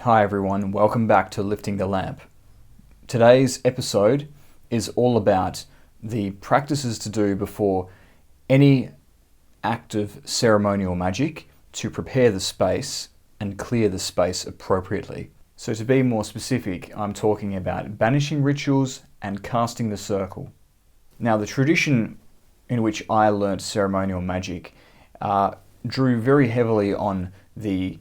Hi everyone, welcome back to Lifting the Lamp. Today's episode is all about the practices to do before any act of ceremonial magic to prepare the space and clear the space appropriately. So to be more specific, I'm talking about banishing rituals and casting the circle. Now the tradition in which I learnt ceremonial magic drew very heavily on the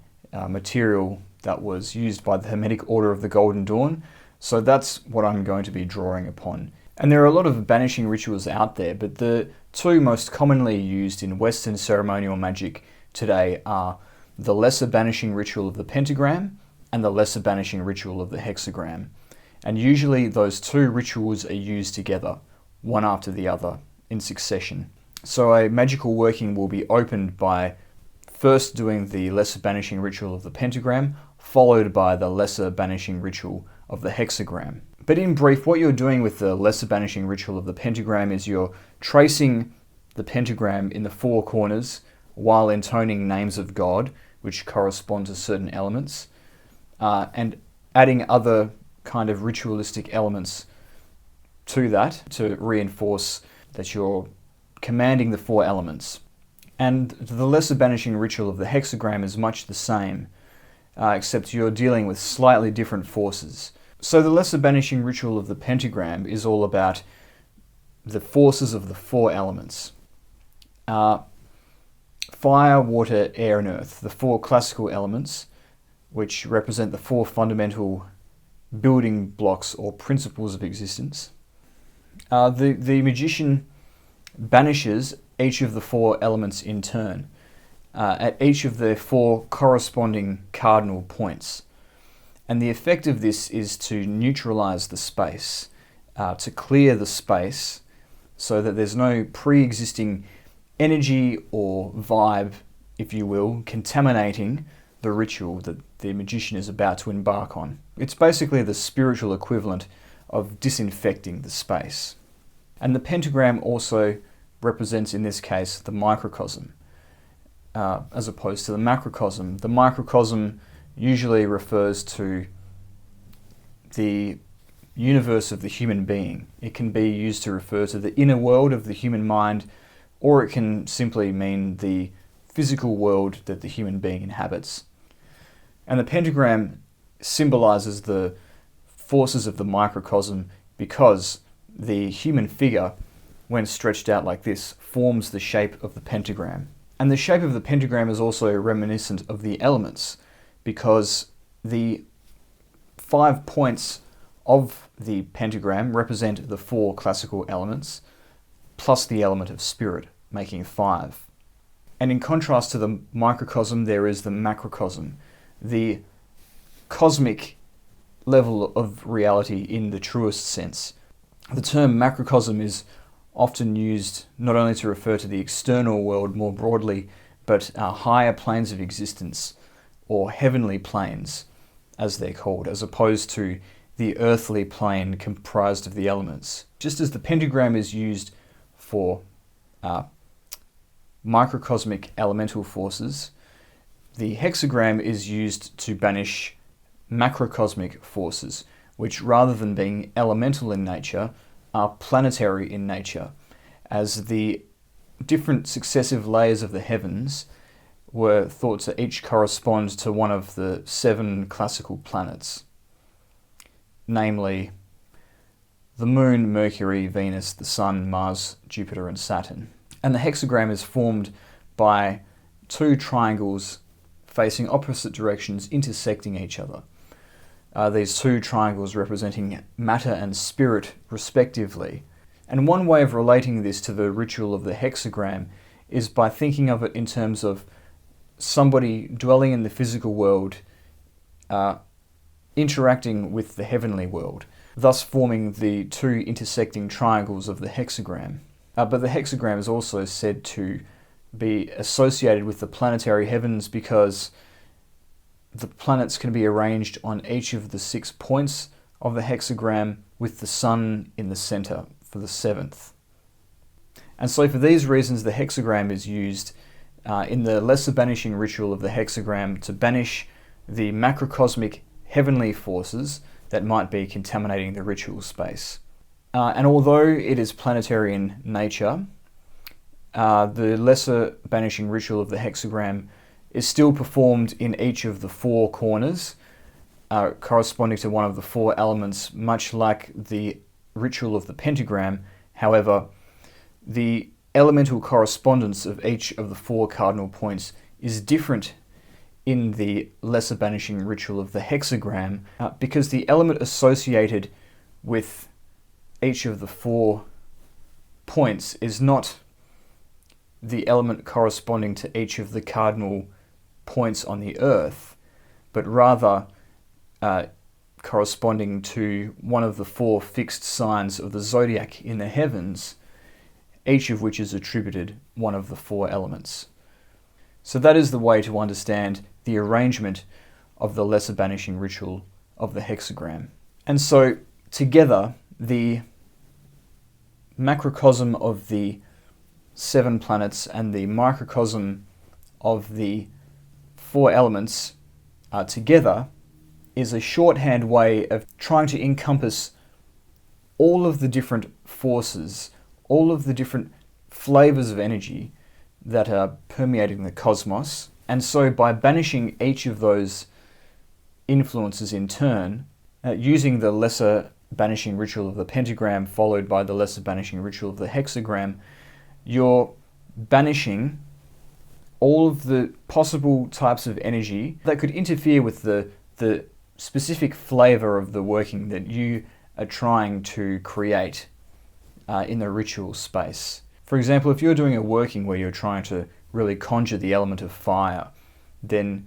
material that was used by the Hermetic Order of the Golden Dawn, so that's what I'm going to be drawing upon. And there are a lot of banishing rituals out there, but the two most commonly used in Western ceremonial magic today are the Lesser Banishing Ritual of the Pentagram and the Lesser Banishing Ritual of the Hexagram. And usually those two rituals are used together, one after the other, in succession. So a magical working will be opened by first doing the Lesser Banishing Ritual of the Pentagram, followed by the Lesser Banishing Ritual of the Hexagram. But in brief, what you're doing with the Lesser Banishing Ritual of the Pentagram is you're tracing the pentagram in the four corners while intoning names of God, which correspond to certain elements, and adding other kind of ritualistic elements to that to reinforce that you're commanding the four elements. And the Lesser Banishing Ritual of the Hexagram is much the same, except you're dealing with slightly different forces. So the Lesser Banishing Ritual of the Pentagram is all about the forces of the four elements. Fire, water, air and earth, the four classical elements, which represent the four fundamental building blocks or principles of existence. The magician banishes each of the four elements in turn, at each of the four corresponding cardinal points. And the effect of this is to neutralize the space, to clear the space so that there's no pre-existing energy or vibe, if you will, contaminating the ritual that the magician is about to embark on. It's basically the spiritual equivalent of disinfecting the space. And the pentagram also represents, in this case, the microcosm, as opposed to the macrocosm. The microcosm usually refers to the universe of the human being. It can be used to refer to the inner world of the human mind, or it can simply mean the physical world that the human being inhabits. And the pentagram symbolizes the forces of the microcosm because the human figure, when stretched out like this, forms the shape of the pentagram. And the shape of the pentagram is also reminiscent of the elements, because the 5 points of the pentagram represent the four classical elements, plus the element of spirit, making 5. And in contrast to the microcosm, there is the macrocosm, the cosmic level of reality in the truest sense. The term macrocosm is often used not only to refer to the external world more broadly, but higher planes of existence, or heavenly planes, as they're called, as opposed to the earthly plane comprised of the elements. Just as the pentagram is used for microcosmic elemental forces, the hexagram is used to banish macrocosmic forces, which rather than being elemental in nature, are planetary in nature, as the different successive layers of the heavens were thought to each correspond to one of the 7 classical planets, namely the Moon, Mercury, Venus, the Sun, Mars, Jupiter and Saturn. And the hexagram is formed by 2 triangles facing opposite directions intersecting each other. These 2 triangles representing matter and spirit respectively. And one way of relating this to the ritual of the hexagram is by thinking of it in terms of somebody dwelling in the physical world interacting with the heavenly world, thus forming the 2 intersecting triangles of the hexagram. But the hexagram is also said to be associated with the planetary heavens because the planets can be arranged on each of the 6 points of the hexagram, with the sun in the center for the 7th. And so for these reasons, the hexagram is used in the Lesser Banishing Ritual of the Hexagram to banish the macrocosmic heavenly forces that might be contaminating the ritual space. And although it is planetary in nature, the Lesser Banishing Ritual of the Hexagram is still performed in each of the four corners, corresponding to one of the four elements, much like the ritual of the Pentagram. However, the elemental correspondence of each of the four cardinal points is different in the Lesser Banishing Ritual of the Hexagram, because the element associated with each of the 4 points is not the element corresponding to each of the cardinal points on the earth, but rather corresponding to one of the 4 fixed signs of the zodiac in the heavens, each of which is attributed one of the 4 elements. So that is the way to understand the arrangement of the Lesser Banishing Ritual of the Hexagram. And so together, the macrocosm of the 7 planets and the microcosm of the 4 elements together is a shorthand way of trying to encompass all of the different forces, all of the different flavors of energy that are permeating the cosmos. And so by banishing each of those influences in turn, using the Lesser Banishing Ritual of the Pentagram followed by the Lesser Banishing Ritual of the Hexagram, you're banishing all of the possible types of energy that could interfere with the specific flavor of the working that you are trying to create in the ritual space. For example, if you're doing a working where you're trying to really conjure the element of fire, then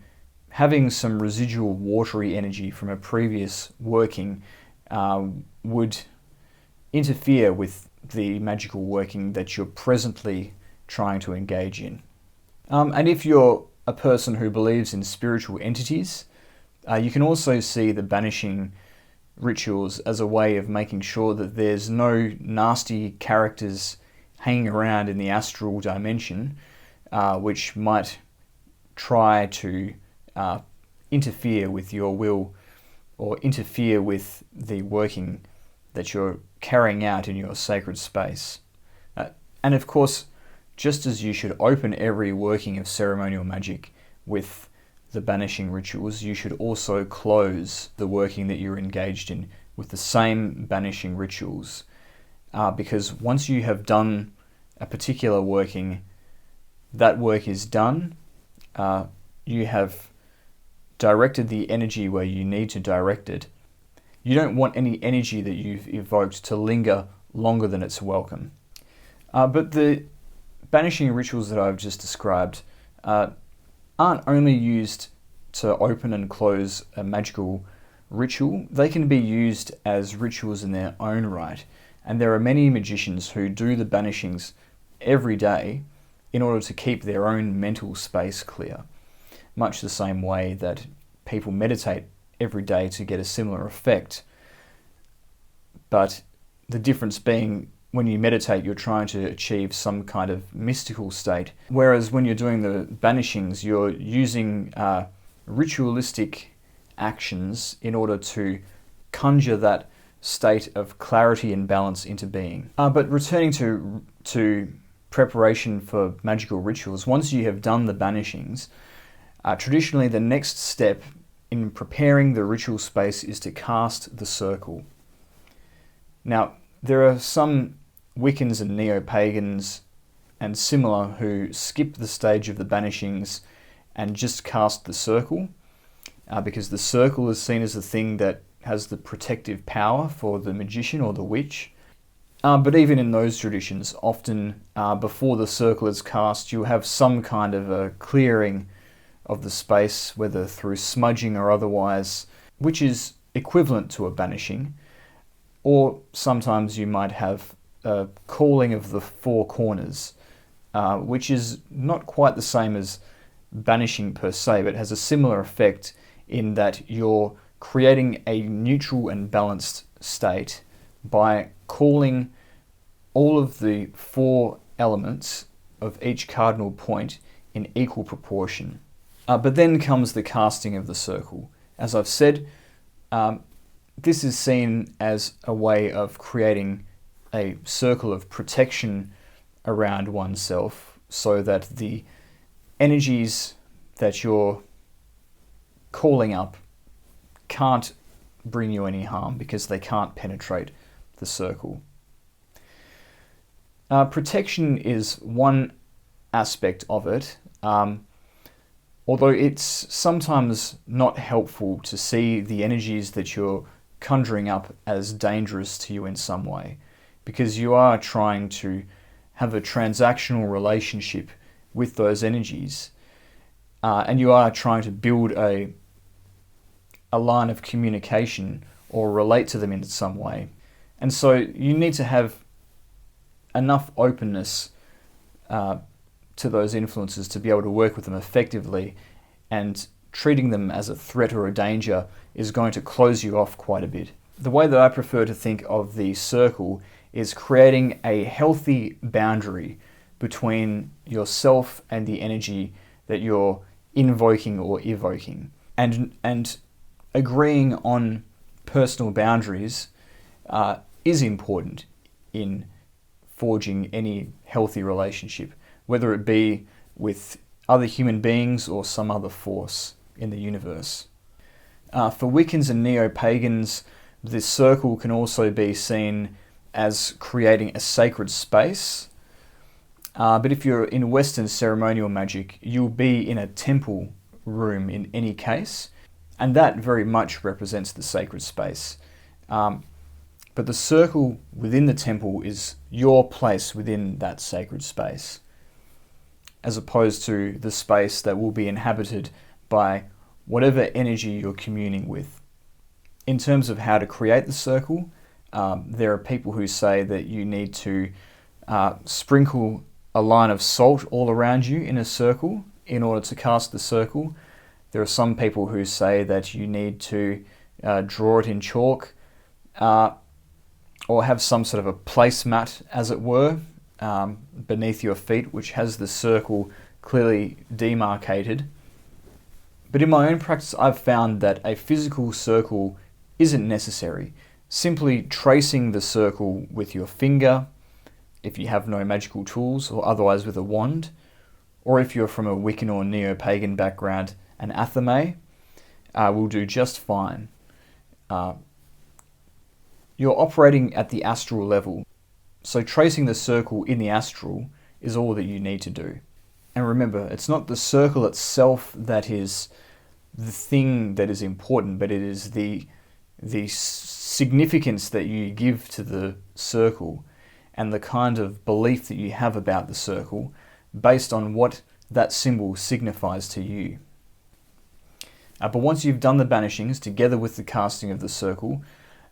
having some residual watery energy from a previous working would interfere with the magical working that you're presently trying to engage in. And if you're a person who believes in spiritual entities, you can also see the banishing rituals as a way of making sure that there's no nasty characters hanging around in the astral dimension, which might try to interfere with your will or interfere with the working that you're carrying out in your sacred space. And of course, just as you should open every working of ceremonial magic with the banishing rituals, you should also close the working that you're engaged in with the same banishing rituals. Because once you have done a particular working, that work is done. You have directed the energy where you need to direct it. You don't want any energy that you've evoked to linger longer than it's welcome. But the banishing rituals that I've just described aren't only used to open and close a magical ritual, they can be used as rituals in their own right. And there are many magicians who do the banishings every day in order to keep their own mental space clear, much the same way that people meditate every day to get a similar effect. But the difference being, when you meditate, you're trying to achieve some kind of mystical state, whereas when you're doing the banishings, you're using ritualistic actions in order to conjure that state of clarity and balance into being. But returning to preparation for magical rituals, once you have done the banishings, traditionally the next step in preparing the ritual space is to cast the circle. Now, there are some Wiccans and neo-pagans and similar who skip the stage of the banishings and just cast the circle, because the circle is seen as the thing that has the protective power for the magician or the witch. But even in those traditions, often before the circle is cast, you have some kind of a clearing of the space, whether through smudging or otherwise, which is equivalent to a banishing. Or sometimes you might have a calling of the 4 corners, which is not quite the same as banishing per se, but has a similar effect in that you're creating a neutral and balanced state by calling all of the 4 elements of each cardinal point in equal proportion. But then comes the casting of the circle. As I've said, This is seen as a way of creating a circle of protection around oneself so that the energies that you're calling up can't bring you any harm because they can't penetrate the circle. Protection is one aspect of it, although it's sometimes not helpful to see the energies that you're conjuring up as dangerous to you in some way, because you are trying to have a transactional relationship with those energies, and you are trying to build a line of communication or relate to them in some way. And so you need to have enough openness to those influences to be able to work with them effectively, and treating them as a threat or a danger is going to close you off quite a bit. The way that I prefer to think of the circle is creating a healthy boundary between yourself and the energy that you're invoking or evoking. And agreeing on personal boundaries is important in forging any healthy relationship, whether it be with other human beings or some other force in the universe. For Wiccans and neo-pagans, this circle can also be seen as creating a sacred space. But if you're in Western ceremonial magic, you'll be in a temple room in any case, and that very much represents the sacred space. But the circle within the temple is your place within that sacred space, as opposed to the space that will be inhabited by whatever energy you're communing with. In terms of how to create the circle, there are people who say that you need to sprinkle a line of salt all around you in a circle in order to cast the circle. There are some people who say that you need to draw it in chalk, or have some sort of a placemat, as it were, beneath your feet, which has the circle clearly demarcated. But in my own practice, I've found that a physical circle isn't necessary. Simply tracing the circle with your finger, if you have no magical tools, or otherwise with a wand, or if you're from a Wiccan or neo-pagan background, an athame will do just fine. You're operating at the astral level, so tracing the circle in the astral is all that you need to do. And remember, it's not the circle itself that is the thing that is important, but it is the significance that you give to the circle and the kind of belief that you have about the circle based on what that symbol signifies to you. But once you've done the banishings together with the casting of the circle,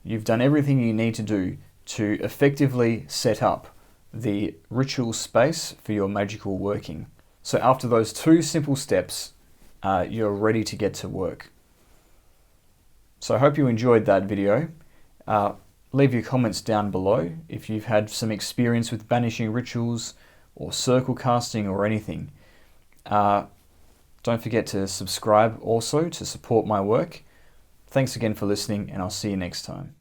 you've done everything you need to do to effectively set up the ritual space for your magical working. So after those two simple steps, you're ready to get to work. So I hope you enjoyed that video. Leave your comments down below if you've had some experience with banishing rituals or circle casting or anything. Don't forget to subscribe also to support my work. Thanks again for listening, and I'll see you next time.